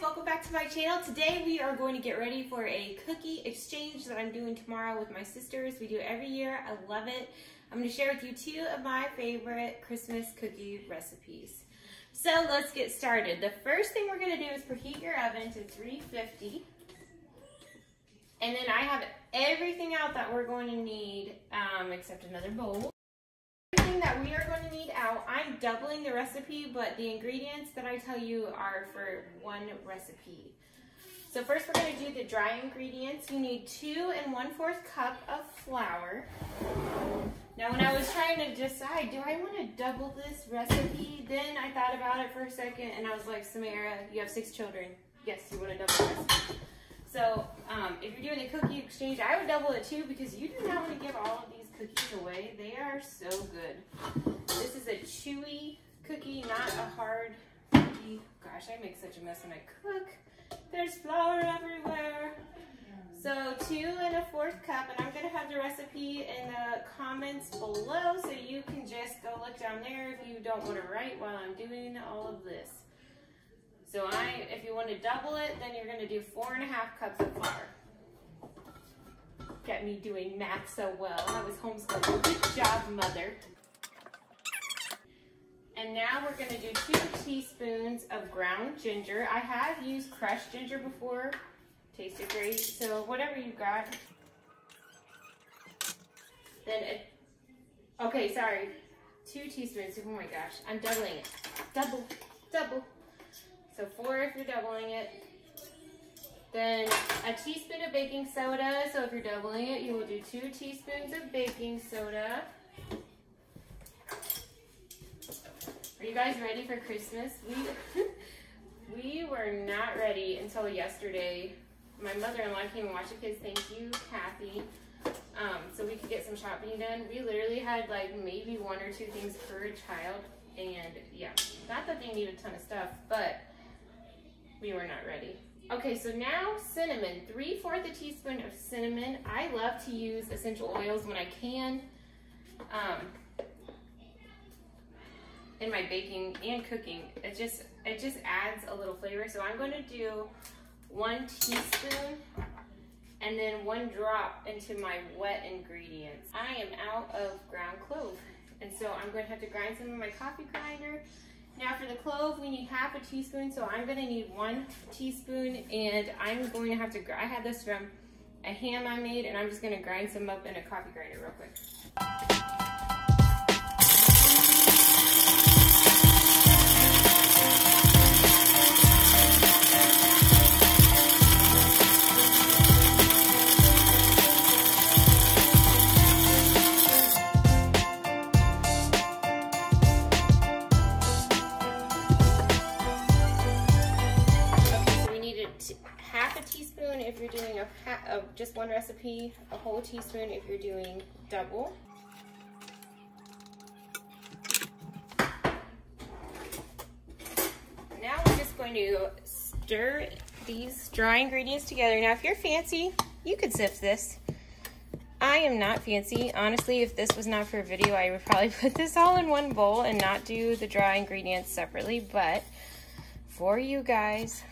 welcome back to my channel. Today we are going to get ready for a cookie exchange that I'm doing tomorrow with my sisters. We do it every year. I love it. I'm going to share with you 2 of my favorite Christmas cookie recipes. So let's get started. The first thing we're going to do is preheat your oven to 350. And then I have everything out that we're going to need except another bowl. Everything that we are going to need out, I'm doubling the recipe, but the ingredients that I tell you are for one recipe. So first we're going to do the dry ingredients. You need 2 1/4 cup of flour. Now when I was trying to decide, do I want to double this recipe? Then I thought about it for a second and I was like, Samara, you have 6 children. Yes, you want to double the recipe. So if you're doing a cookie exchange, I would double it too because you do not want to give all of these cookies away. They are so good. This is a chewy cookie, not a hard cookie. Gosh, I make such a mess when I cook. There's flour everywhere. So 2 1/4 cup, and I'm going to have the recipe in the comments below so you can just go look down there if you don't want to write while I'm doing all of this. So if you want to double it, then you're going to do 4 1/2 cups of flour. Get me doing math so well. I was homeschooled. Good job, mother. And now we're going to do 2 teaspoons of ground ginger. I have used crushed ginger before. Tasted great. So whatever you got. Then, okay, sorry. 2 teaspoons. Oh my gosh, I'm doubling it. Double. So 4 if you're doubling it. Then a teaspoon of baking soda. So if you're doubling it, you will do 2 teaspoons of baking soda. Are you guys ready for Christmas? We were not ready until yesterday. My mother-in-law came and watched the kids. Thank you, Kathy. So we could get some shopping done. We literally had like maybe 1 or 2 things per child. And yeah, not that they need a ton of stuff, but we were not ready. Okay, so now cinnamon, 3/4 a teaspoon of cinnamon. I love to use essential oils when I can in my baking and cooking. It just adds a little flavor. So I'm going to do 1 teaspoon and then 1 drop into my wet ingredients. I am out of ground clove, and so I'm going to have to grind some in my coffee grinder. Now for the clove, we need 1/2 teaspoon, so I'm going to need 1 teaspoon, and I'm going to have to, I had this from a ham I made, and I'm just going to grind some up in a coffee grinder real quick. If you're doing just 1 recipe, a whole teaspoon if you're doing double. Now we're just going to stir these dry ingredients together. Now if you're fancy, you could sift this. I am not fancy. Honestly, if this was not for a video, I would probably put this all in 1 bowl and not do the dry ingredients separately, but for you guys,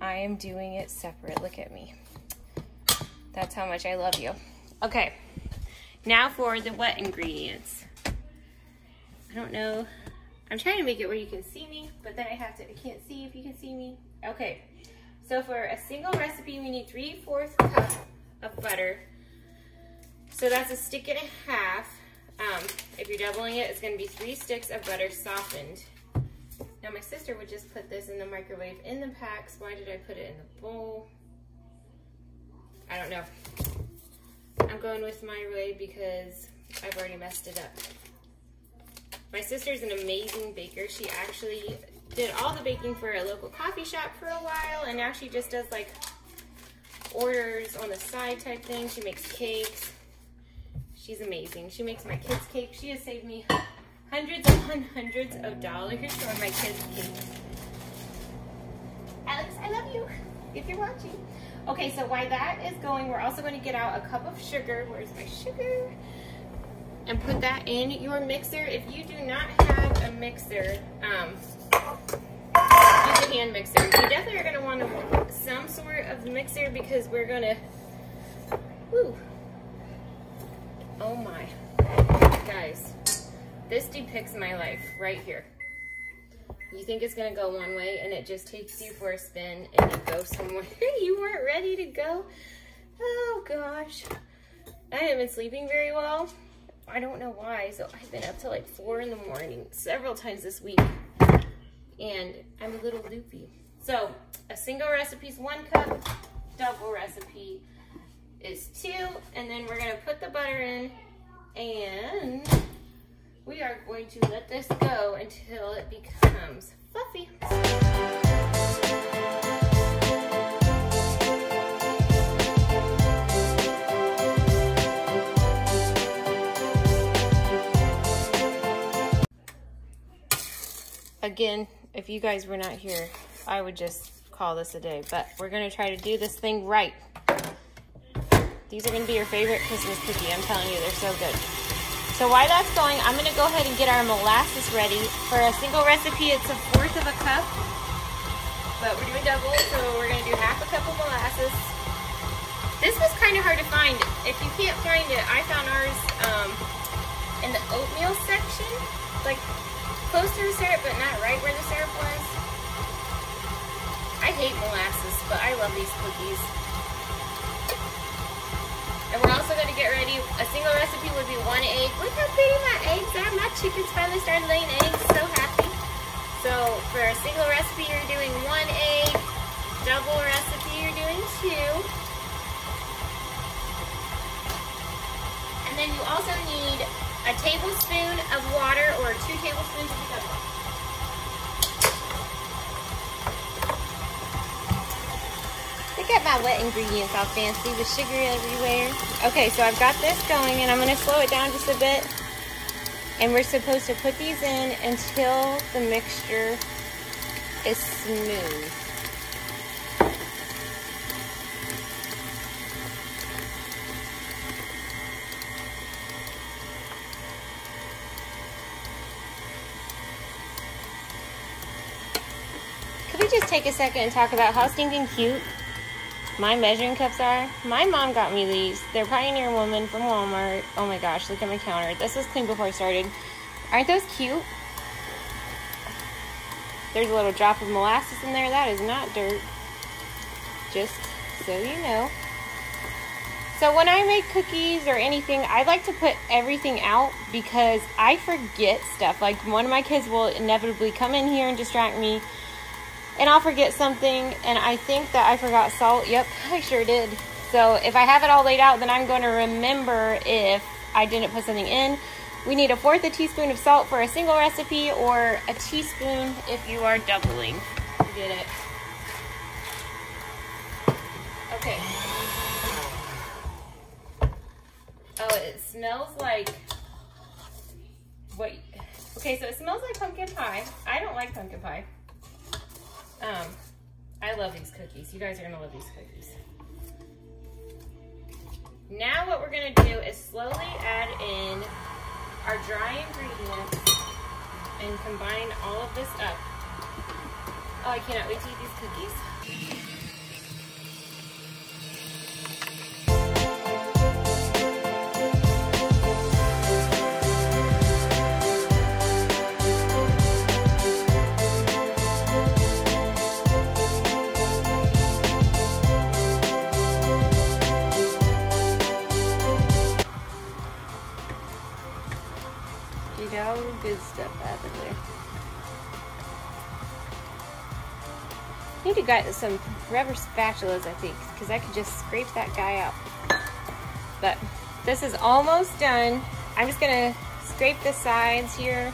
I am doing it separate. Look at me. That's how much I love you. Okay, now for the wet ingredients. I don't know. I'm trying to make it where you can see me, but then I can't see if you can see me. Okay, so for a single recipe, we need 3/4 cup of butter. So that's 1.5 sticks. If you're doubling it, it's gonna be 3 sticks of butter softened. Now my sister would just put this in the microwave in the packs. Why did I put it in the bowl? I don't know. I'm going with my way because I've already messed it up. My sister's an amazing baker. She actually did all the baking for a local coffee shop for a while, and now she just does like orders on the side type thing. She makes cakes. She's amazing. She makes my kids' cake. She has saved me hundreds upon hundreds of dollars for my kids' cake. Alex, I love you, if you're watching. Okay, so while that is going, we're also going to get out a cup of sugar. Where's my sugar? And put that in your mixer. If you do not have a mixer, use a hand mixer. You definitely are going to want some sort of mixer because we're going to, whoo, oh my, guys, this depicts my life right here. You think it's going to go one way and it just takes you for a spin and you go somewhere you weren't ready to go. Oh gosh, I haven't been sleeping very well. I don't know why, so I've been up till like 4 in the morning several times this week, and I'm a little loopy. So a single recipe is 1 cup, double recipe is 2, and then we're gonna put the butter in, and we are going to let this go until it becomes fluffy. Again, if you guys were not here, I would just call this a day, but we're gonna try to do this thing right. These are gonna be your favorite Christmas cookie, I'm telling you, they're so good. So while that's going, I'm gonna go ahead and get our molasses ready. For a single recipe, it's 1/4 of a cup, but we're doing double, so we're gonna do 1/2 cup of molasses. This was kind of hard to find. If you can't find it, I found ours in the oatmeal section, like close to the syrup, but not right where the syrup was. I hate molasses, but I love these cookies. And we're also going to get ready, a single recipe would be 1 egg. Look how pretty my eggs are. My chickens finally started laying eggs, so happy. So for a single recipe, you're doing 1 egg. Double recipe, you're doing 2. And then you also need a tablespoon of water or 2 tablespoons of sugar. Look at my wet ingredients all fancy with sugar everywhere. Okay, so I've got this going and I'm gonna slow it down just a bit. And we're supposed to put these in until the mixture is smooth. Could we just take a second and talk about how stinking cute my measuring cups are? My mom got me these. They're Pioneer Woman from Walmart. Oh my gosh, look at my counter. This was clean before I started. Aren't those cute? There's a little drop of molasses in there. That is not dirt. Just so you know. So when I make cookies or anything, I like to put everything out because I forget stuff. Like one of my kids will inevitably come in here and distract me, and I'll forget something, and I think that I forgot salt. Yep, I sure did. So if I have it all laid out, then I'm going to remember if I didn't put something in. We need 1/4 teaspoon of salt for a single recipe, or a teaspoon if you are doubling. Get it? Okay. Oh, it smells like... Wait. Okay, so it smells like pumpkin pie. I don't like pumpkin pie. I love these cookies. You guys are gonna love these cookies. Now what we're gonna do is slowly add in our dry ingredients and combine all of this up. Oh, I cannot wait to eat these cookies. All the good stuff out of there. Need to get some rubber spatulas, I think, because I could just scrape that guy out. But this is almost done. I'm just gonna scrape the sides here.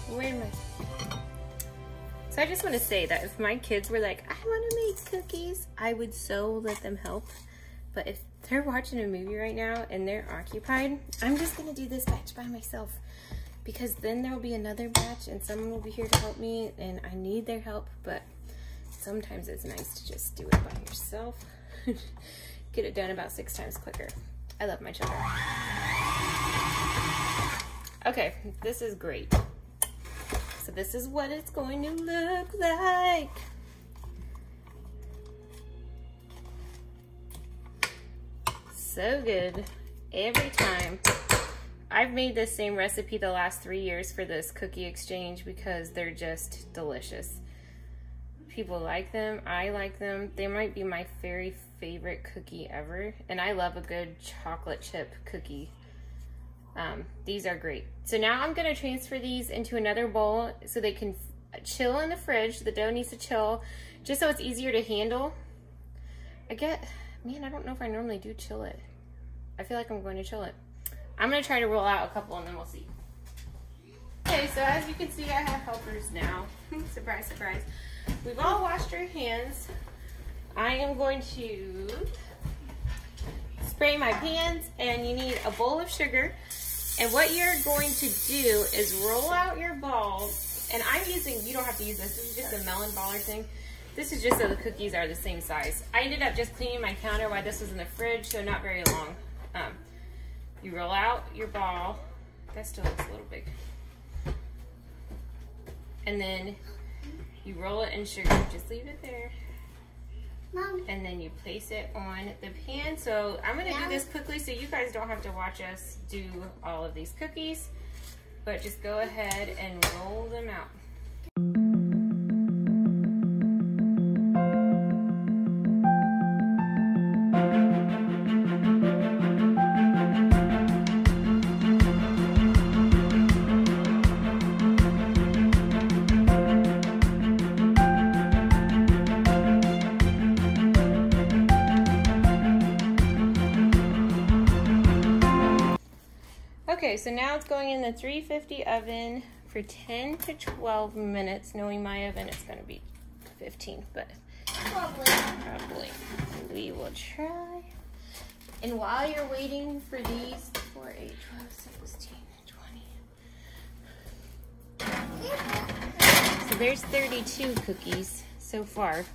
Where am I? So I just want to say that if my kids were like, I want to make cookies, I would so let them help. But if they're watching a movie right now and they're occupied, I'm just gonna do this batch by myself, because then there'll be another batch and someone will be here to help me, and I need their help. But sometimes it's nice to just do it by yourself. Get it done about 6 times quicker. I love my children. Okay, this is great. So this is what it's going to look like. So good every time. I've made this same recipe the last 3 years for this cookie exchange because they're just delicious. People like them, I like them. They might be my very favorite cookie ever, and I love a good chocolate chip cookie. These are great. So now I'm gonna transfer these into another bowl so they can chill in the fridge. The dough needs to chill just so it's easier to handle. Man, I don't know if I normally do chill it. I feel like I'm going to chill it. I'm gonna try to roll out a couple and then we'll see. Okay, so as you can see, I have helpers now. Surprise, surprise. We've all washed our hands. I am going to spray my pans, and you need a bowl of sugar. And what you're going to do is roll out your balls. And I'm using, you don't have to use this. This is just a melon baller thing. This is just so the cookies are the same size. I ended up just cleaning my counter while this was in the fridge, so not very long. You roll out your ball. That still looks a little big. And then you roll it in sugar. Just leave it there. Mom. And then you place it on the pan. So I'm going to do this quickly so you guys don't have to watch us do all of these cookies. But just go ahead and roll them out. Okay, so now it's going in the 350 oven for 10 to 12 minutes. Knowing my oven, it's going to be 15, but probably. We will try. And while you're waiting for these, 4, 8, 12, 16, 20. So there's 32 cookies so far.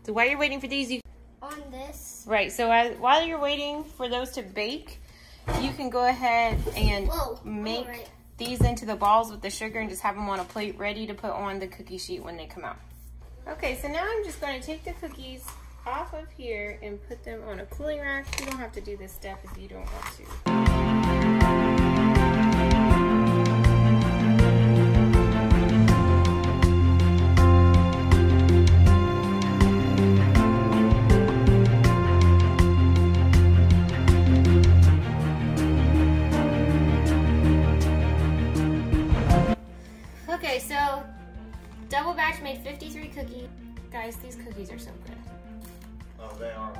So while you're waiting for these, on this. Right, so while you're waiting for those to bake, you can go ahead and make these into the balls with the sugar and just have them on a plate ready to put on the cookie sheet when they come out. Okay, so now I'm just going to take the cookies off of here and put them on a cooling rack. You don't have to do this step if you don't want to. Okay, so double batch made 53 cookies. Guys, these cookies are so good. Oh, they are.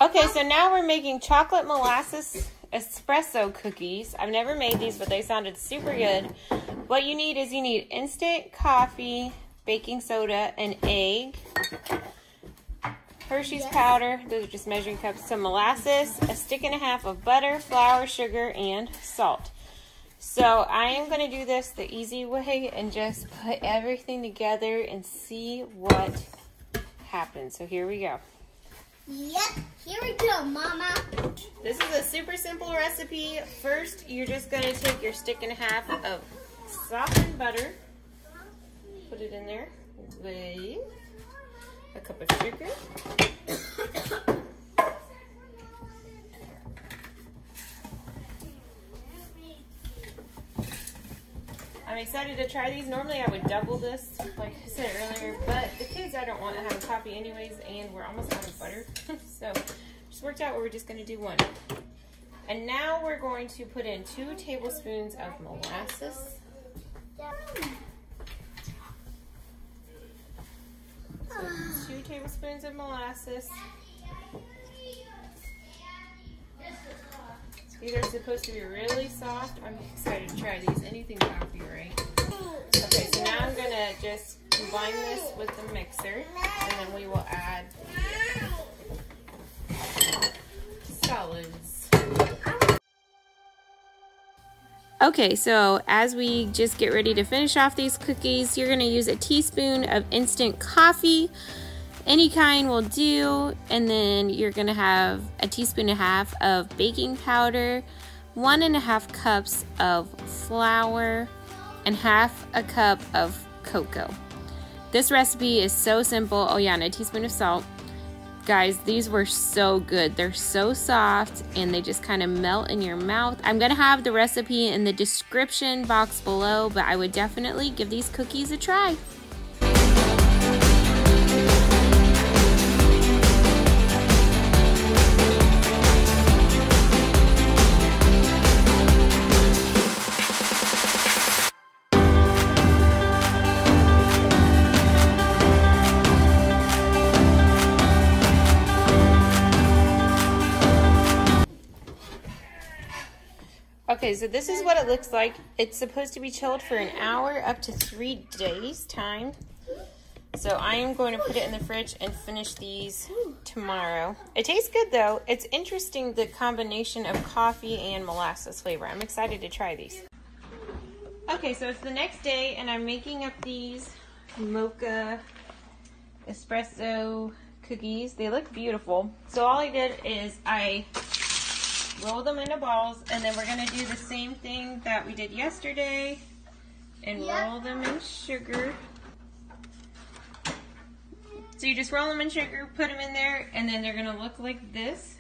Okay, so now we're making chocolate molasses espresso cookies. I've never made these, but they sounded super good. What you need is you need instant coffee, baking soda, an egg, Hershey's powder, those are just measuring cups, some molasses, a stick and a half of butter, flour, sugar, and salt. So I am going to do this the easy way and just put everything together and see what happens. So here we go. Yep, here we go, Mama. This is a super simple recipe. First, you're just going to take your stick and a half of softened butter, put it in there with a cup of sugar, I'm excited to try these. Normally I would double this, like I said earlier, but the kids I don't want to have coffee anyways, and we're almost out of butter. So it just worked out where we're just going to do one. And now we're going to put in 2 tablespoons of molasses. So 2 tablespoons of molasses. These are supposed to be really soft. I'm excited to try these. Anything coffee, right? Okay, so now I'm gonna just combine this with the mixer, and then we will add solids. Okay, so as we just get ready to finish off these cookies, you're gonna use a teaspoon of instant coffee. Any kind will do, and then you're gonna have a teaspoon and a half of baking powder, 1.5 cups of flour, and 1/2 a cup of cocoa. This recipe is so simple. Oh yeah, and a teaspoon of salt. Guys, these were so good. They're so soft and they just kind of melt in your mouth. I'm gonna have the recipe in the description box below, but I would definitely give these cookies a try. Okay, so this is what it looks like. It's supposed to be chilled for an hour up to 3 days time. So I am going to put it in the fridge and finish these tomorrow. It tastes good though. It's interesting, the combination of coffee and molasses flavor. I'm excited to try these. Okay, so it's the next day and I'm making up these Mocha espresso cookies. They look beautiful. So all I did is I roll them into balls, and then we're going to do the same thing that we did yesterday and roll them in sugar. So you just roll them in sugar, put them in there, and then they're going to look like this.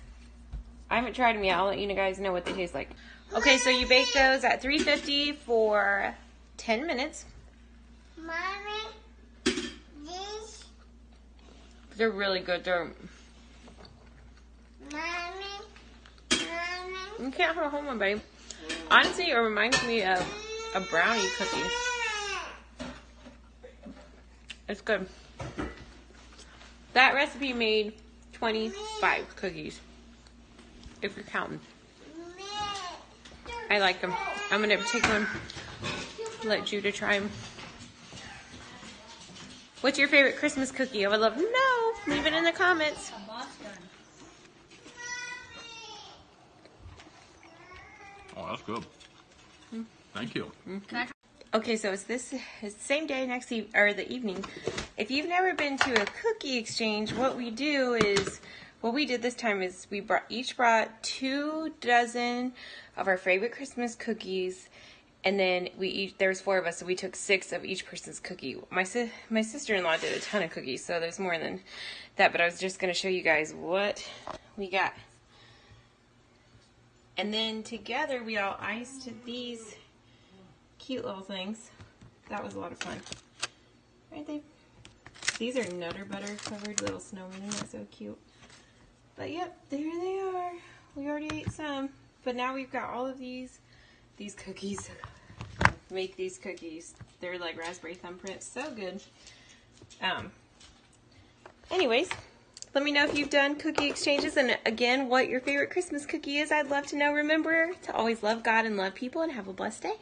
I haven't tried them yet. I'll let you guys know what they taste like. Okay, so you bake those at 350 for 10 minutes. Mommy, these. They're really good. They're... Mommy. You can't have a whole one, babe. Honestly, it reminds me of a brownie cookie. It's good. That recipe made 25 cookies, if you're counting. I like them. I'm going to take one, let Judah try them. What's your favorite Christmas cookie? I would love to know. Leave it in the comments. Oh, that's good. Thank you. Okay, so it's the same day next or the evening. If you've never been to a cookie exchange, what we do is, what we did this time is we each brought 2 dozen of our favorite Christmas cookies, and then there's 4 of us, so we took 6 of each person's cookie. My sister-in-law did a ton of cookies, so there's more than that, but I was just going to show you guys what we got. And then together we all iced these cute little things. That was a lot of fun. Aren't they? These are Nutter Butter covered little snowmen. That's so cute. But yep, there they are. We already ate some. But now we've got all of these cookies. Make these cookies. They're like raspberry thumbprints. So good. Anyways. Let me know if you've done cookie exchanges, and again, what your favorite Christmas cookie is. I'd love to know. Remember to always love God and love people, and have a blessed day.